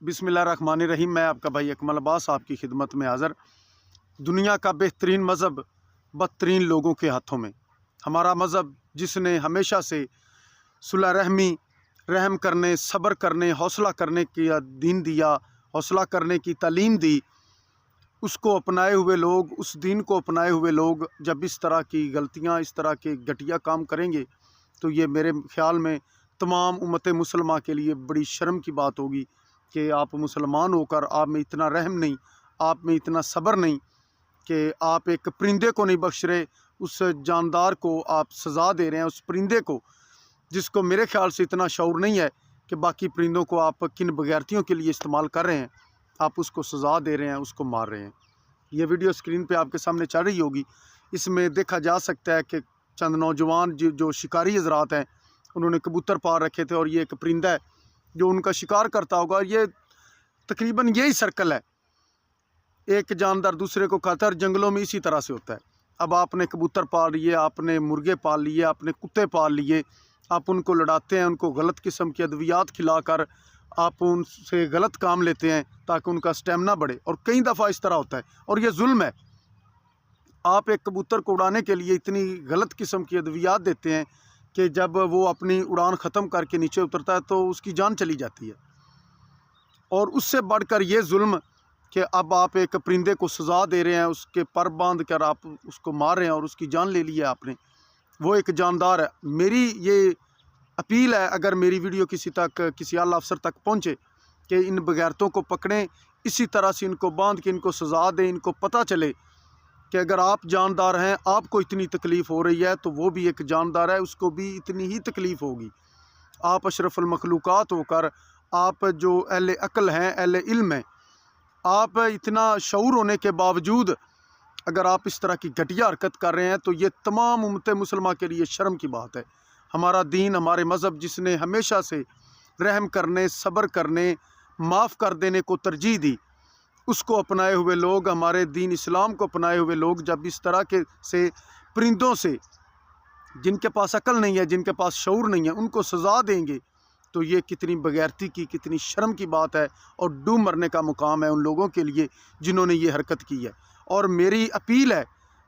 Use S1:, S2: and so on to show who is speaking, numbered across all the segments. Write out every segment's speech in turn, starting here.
S1: बिस्मिल्लाहिर्रहमानिर्रहीम। मैं आपका भाई अकमल अब्बास आपकी खिदमत में हाज़र। दुनिया का बेहतरीन मज़हब बदतरीन लोगों के हाथों में। हमारा मज़हब जिसने हमेशा से सुलह रहमी, रहम करने, सब्र करने, हौसला करने की दीन दिया, हौसला करने की तालीम दी, उसको अपनाए हुए लोग, उस दीन को अपनाए हुए लोग जब इस तरह की गलतियाँ, इस तरह के घटिया काम करेंगे तो ये मेरे ख़्याल में तमाम उम्मत मुसलमान के लिए बड़ी शर्म की बात होगी कि आप मुसलमान होकर आप में इतना रहम नहीं, आप में इतना सब्र नहीं कि आप एक परिंदे को नहीं बख्श रहे, उस जानदार को आप सज़ा दे रहे हैं, उस परिंदे को जिसको मेरे ख़्याल से इतना शऊर नहीं है कि बाकी परिंदों को आप किन बगैरतियों के लिए इस्तेमाल कर रहे हैं, आप उसको सज़ा दे रहे हैं, उसको मार रहे हैं। ये वीडियो स्क्रीन पे आपके सामने चल रही होगी। इसमें देखा जा सकता है कि चंद नौजवान जो शिकारी हज़रात हैं, उन्होंने कबूतर पाल रखे थे और ये एक परिंदा है जो उनका शिकार करता होगा। ये तकरीबन यही सर्कल है, एक जानदार दूसरे को खाता है और जंगलों में इसी तरह से होता है। अब आपने कबूतर पाल लिए, आपने मुर्गे पाल लिए, आपने कुत्ते पाल लिए, आप उनको लड़ाते हैं, उनको गलत किस्म की अद्वियात खिलाकर आप उनसे गलत काम लेते हैं ताकि उनका स्टेमिना बढ़े। और कई दफ़ा इस तरह होता है और ये जुल्म है। आप एक कबूतर को उड़ाने के लिए इतनी गलत किस्म की अद्वियात देते हैं कि जब वो अपनी उड़ान ख़त्म करके नीचे उतरता है तो उसकी जान चली जाती है। और उससे बढ़कर ये जुल्म कि अब आप एक परिंदे को सज़ा दे रहे हैं, उसके पर बांध कर आप उसको मार रहे हैं और उसकी जान ले ली है आपने। वो एक जानदार है। मेरी ये अपील है, अगर मेरी वीडियो किसी आला अफसर तक पहुँचे कि इन बगैरतों को पकड़ें, इसी तरह से इनको बांध के इनको सज़ा दें। इनको पता चले कि अगर आप जानदार हैं, आपको इतनी तकलीफ़ हो रही है तो वो भी एक जानदार है, उसको भी इतनी ही तकलीफ़ होगी। आप अशरफुल मखलूक़ात होकर, आप जो अहले अक़ल हैं, अहले इल्म हैं, आप इतना शऊर होने के बावजूद अगर आप इस तरह की घटिया हरकत कर रहे हैं तो ये तमाम उम्मत मुसलमान के लिए शर्म की बात है। हमारा दीन, हमारे मज़हब जिसने हमेशा से रहम करने, सब्र करने, माफ़ कर देने को तरजीह दी, उसको अपनाए हुए लोग, हमारे दीन इस्लाम को अपनाए हुए लोग जब इस तरह के से परिंदों से, जिनके पास अकल नहीं है, जिनके पास शऊर नहीं है, उनको सज़ा देंगे तो ये कितनी बगैरती की, कितनी शर्म की बात है और डूब मरने का मुकाम है उन लोगों के लिए जिन्होंने ये हरकत की है। और मेरी अपील है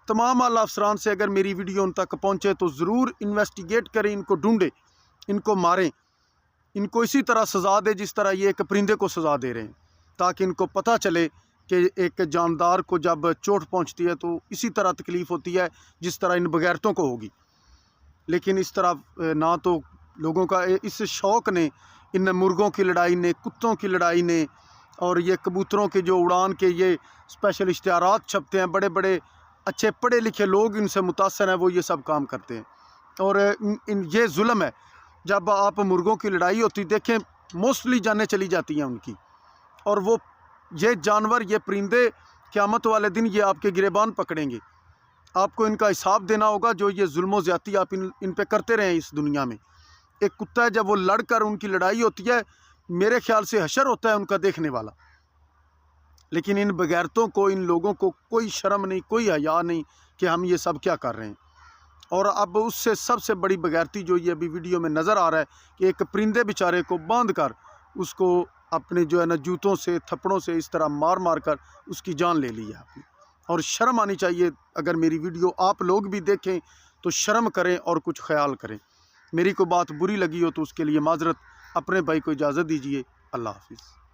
S1: तमाम आला अफसरान से, अगर मेरी वीडियो उन तक पहुँचे तो ज़रूर इन्वेस्टिगेट करें, इनको ढूंढें, इनको मारें, इनको इसी तरह सज़ा दें जिस तरह ये एक परिंदे को सज़ा दे रहे हैं, ताकि इनको पता चले कि एक जानदार को जब चोट पहुंचती है तो इसी तरह तकलीफ़ होती है जिस तरह इन बगैरतों को होगी। लेकिन इस तरह ना तो लोगों का इस शौक़ ने, इन मुर्गों की लड़ाई ने, कुत्तों की लड़ाई ने और ये कबूतरों के जो उड़ान के ये स्पेशल इश्तिहारात छपते हैं, बड़े बड़े अच्छे पढ़े लिखे लोग इनसे मुतासर हैं, वो ये सब काम करते हैं। और ये जुल्म है। जब आप मुर्गों की लड़ाई होती देखें, मोस्टली जानें चली जाती हैं उनकी, और वो ये जानवर, ये परिंदे क़यामत वाले दिन ये आपके गिरेबान पकड़ेंगे। आपको इनका हिसाब देना होगा जो ये जुल्म ज़्यादती आप इन पे करते रहे हैं इस दुनिया में। एक कुत्ता है, जब वो लड़कर उनकी लड़ाई होती है, मेरे ख्याल से हशर होता है उनका देखने वाला। लेकिन इन बगैरतों को, इन लोगों को कोई शर्म नहीं, कोई हया नहीं कि हम ये सब क्या कर रहे हैं। और अब उससे सबसे बड़ी बगैरती जो ये अभी वीडियो में नज़र आ रहा है कि एक परिंदे बेचारे को बांध कर उसको अपने जो है ना जूतों से, थप्पड़ों से इस तरह मार मार कर उसकी जान ले ली है आपने। और शर्म आनी चाहिए। अगर मेरी वीडियो आप लोग भी देखें तो शर्म करें और कुछ ख्याल करें। मेरी कोई बात बुरी लगी हो तो उसके लिए माजरत। अपने भाई को इजाज़त दीजिए। अल्लाह हाफिज़।